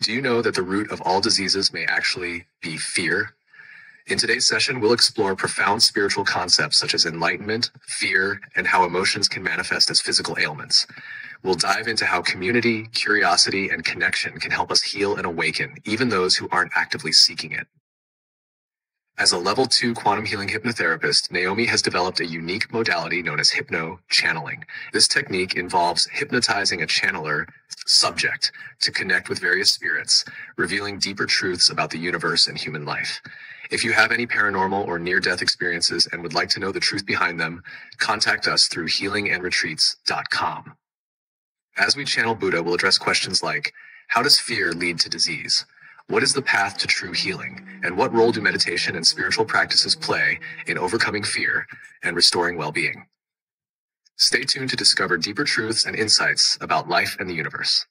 Do you know that the root of all diseases may actually be fear? In today's session, we'll explore profound spiritual concepts such as enlightenment, fear, and how emotions can manifest as physical ailments. We'll dive into how community, curiosity, and connection can help us heal and awaken even those who aren't actively seeking it. As a level 2 quantum healing hypnotherapist, Naomi has developed a unique modality known as hypno-channeling. This technique involves hypnotizing a channeler subject to connect with various spirits, revealing deeper truths about the universe and human life. If you have any paranormal or near-death experiences and would like to know the truth behind them, contact us through healingandretreats.com. As we channel Buddha, we'll address questions like, how does fear lead to disease? What is the path to true healing? And what role do meditation and spiritual practices play in overcoming fear and restoring well-being? Stay tuned to discover deeper truths and insights about life and the universe.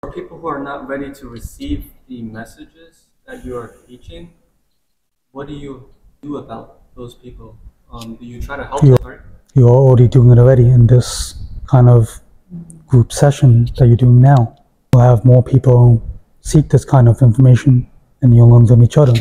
For people who are not ready to receive the messages that you are teaching, what do you do about those people? Do you try to help them? You're already doing it already in this kind of group session that you're doing now. We'll have more people seek this kind of information and you'll learn from each other.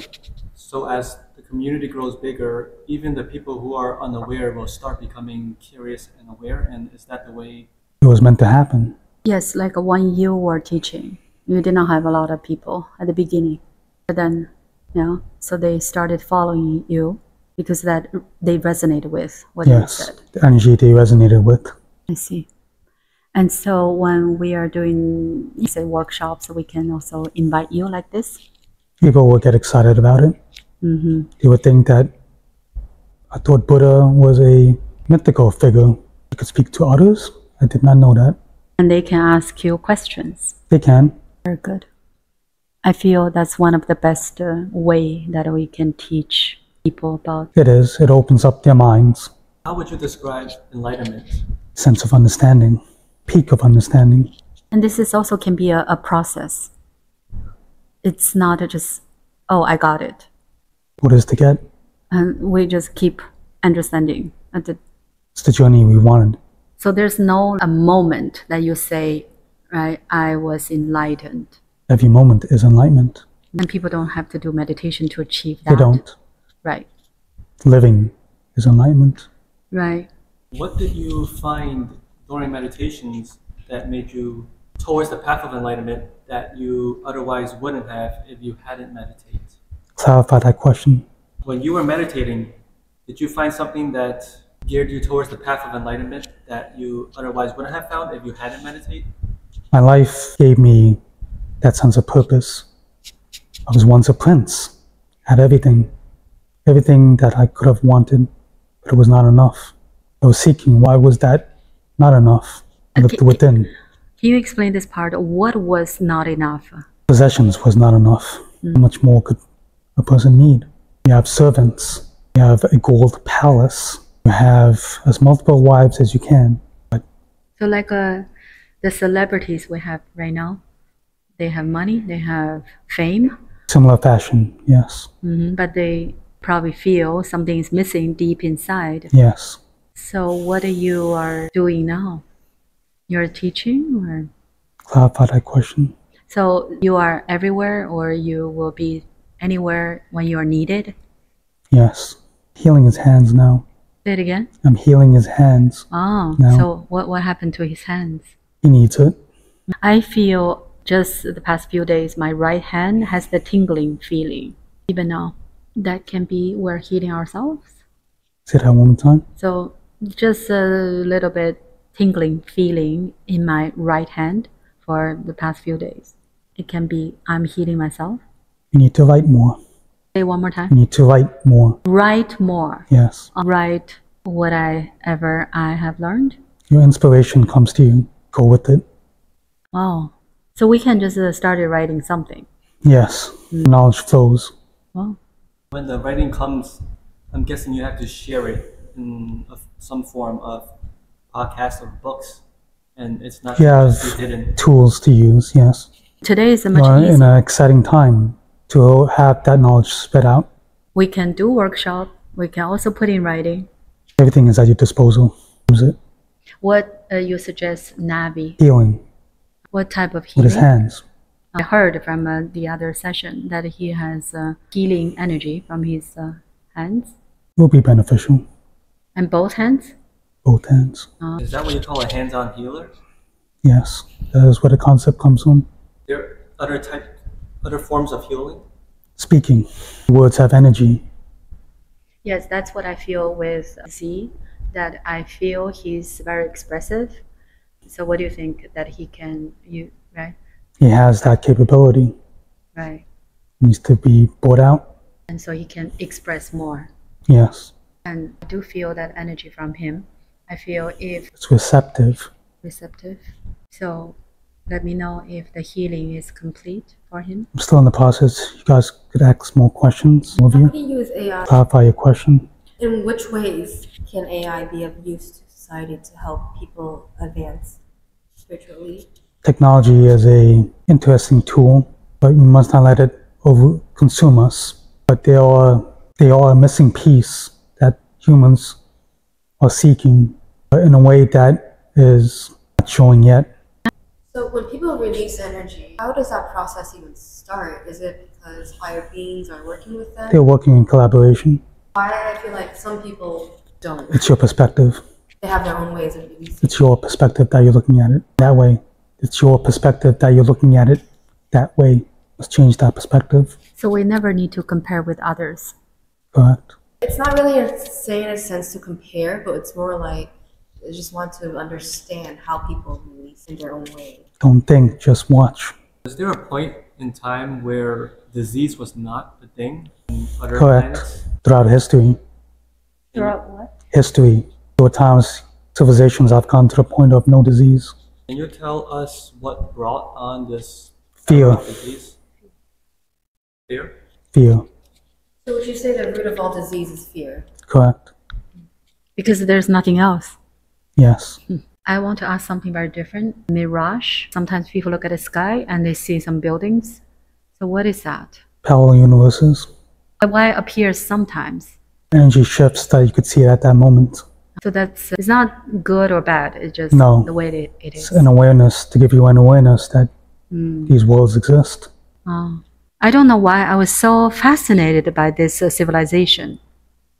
So as the community grows bigger, even the people who are unaware will start becoming curious and aware, and is that the way it was meant to happen? Yes, like when you were teaching, you did not have a lot of people at the beginning. But then, so they started following you because that they resonated with what you said. The energy they resonated with. I see. And so when we are doing, say, workshops, we can also invite you like this? People will get excited about it. They would think that I thought Buddha was a mythical figure. He could speak to others. I did not know that. And they can ask you questions. They can. Very good. I feel that's one of the best way that we can teach people about. It is. It opens up their minds. How would you describe enlightenment? Sense of understanding. Peak of understanding. And this is also can be a process. It's not just, oh, I got it. What is to get? And we just keep understanding. It's the journey we wanted. So there's no a moment that you say, right, I was enlightened. Every moment is enlightenment. And people don't have to do meditation to achieve that. They don't. Right. Living is enlightenment. Right. What did you find during meditations that made you towards the path of enlightenment that you otherwise wouldn't have if you hadn't meditated? Clarify that question. When you were meditating, did you find something that geared you towards the path of enlightenment that you otherwise wouldn't have found if you hadn't meditated? My life gave me that sense of purpose. I was once a prince, had everything that I could have wanted, but it was not enough. I was seeking, why was that not enough? I looked within. Can you explain this part? What was not enough? Possessions was not enough. How much more could a person need? You have servants. You have a gold palace. You have as multiple wives as you can. So like the celebrities we have right now, they have money, they have fame. Similar fashion, yes. But they probably feel something is missing deep inside. Yes. So what you are doing now? You're teaching or? Clarify that question. So you are everywhere or you will be anywhere when you are needed? Yes. Healing his hands now. Say it again? I'm healing his hands. Oh, now. So what happened to his hands? He needs it. I feel just the past few days, my right hand has the tingling feeling. Even now, that can be we're healing ourselves. Say that one more time. So just a little bit tingling feeling in my right hand for the past few days. It can be I'm healing myself. You need to write more. Say one more time. You need to write more. Write more. Yes. Write whatever I have learned. Your inspiration comes to you. Go with it. Wow. So we can just start writing something. Yes. Knowledge flows. Wow. When the writing comes, I'm guessing you have to share it in some form of podcast or books, and it's not just hidden. Tools to use, yes. Today is a much easier. easier. In an exciting time to have that knowledge spit out. We can do workshop. We can also put in writing. Everything is at your disposal. Use it. What you suggest, Navi? Healing. What type of healing? With his hands. I heard from the other session that he has healing energy from his hands. Will be beneficial. And both hands? Both hands. Is that what you call a hands-on healer? Yes, that is where the concept comes from. There are other forms of healing? Speaking. Words have energy. Yes, that's what I feel with Z, that I feel he's very expressive. So what do you think that he can, right? He has that capability. Right. Needs to be brought out. And so he can express more. Yes. And I do feel that energy from him. I feel if it's receptive. So let me know if the healing is complete for him. I'm still in the process. You guys could ask more questions. How can you use AI? Clarify your question. In which ways can AI be of use to society to help people advance spiritually? Technology is a interesting tool, but we must not let it over consume us. But they are a missing piece that humans are seeking in a way that is not showing yet. So when people release energy, how does that process even start? Is it because higher beings are working with them? They're working in collaboration. Why I feel like some people don't. It's your perspective. They have their own ways of releasing. It's your perspective that you're looking at it that way. It's your perspective that you're looking at it that way. Let's change that perspective. So we never need to compare with others. Correct. It's not really in a sense to compare, but it's more like I just want to understand how people release in their own way. Don't think, just watch. Is there a point in time where disease was not a thing in other Correct. planets? Throughout history. Throughout what? History. There were times civilizations have come to the point of no disease. Can you tell us what brought on this Fear. disease? Fear? Fear. So would you say the root of all disease is fear? Correct. Because there's nothing else. Yes. I want to ask something very different. Mirage. Sometimes people look at the sky and they see some buildings. So what is that? Parallel universes. Why it appears sometimes? Energy shifts that you could see at that moment. So it's not good or bad. It's just No. the way it is. It's an awareness to give you an awareness that these worlds exist. I don't know why I was so fascinated by this civilization.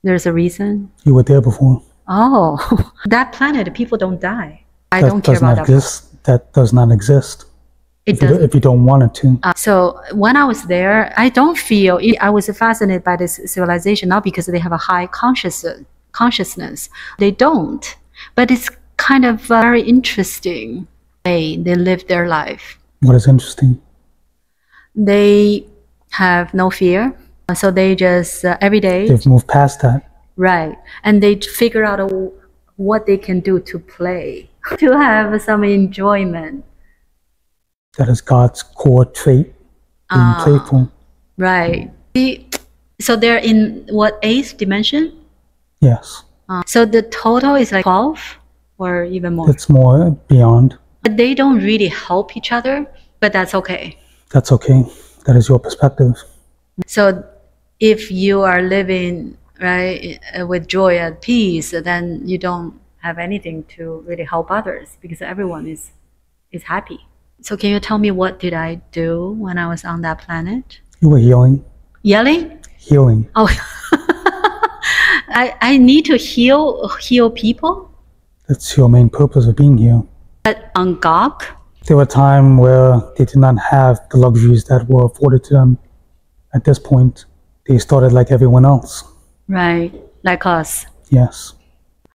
There's a reason. You were there before. Oh, that planet, people don't die. I That don't care does about not that. exist. That does not exist. It does. If you don't want it to. So when I was there, I don't feel I was fascinated by this civilization, not because they have a high consciousness. They don't. But it's kind of very interesting way they live their life. What is interesting? They have no fear. So they just every day. They've moved past that. Right. And they figure out what they can do to play, to have some enjoyment. That is God's core trait, being playful. Right. So they're in what, 8th dimension? Yes. So the total is like 12 or even more. It's more beyond. But they don't really help each other, but that's okay. That's okay. That is your perspective. So if you are living right with joy and peace, then you don't have anything to really help others because everyone is happy. So can you tell me what did I do when I was on that planet? You were healing. Yelling? Healing. Oh, I need to heal people? That's your main purpose of being here. But on Gog? There were times where they did not have the luxuries that were afforded to them. At this point, they started like everyone else. Right, like us. Yes.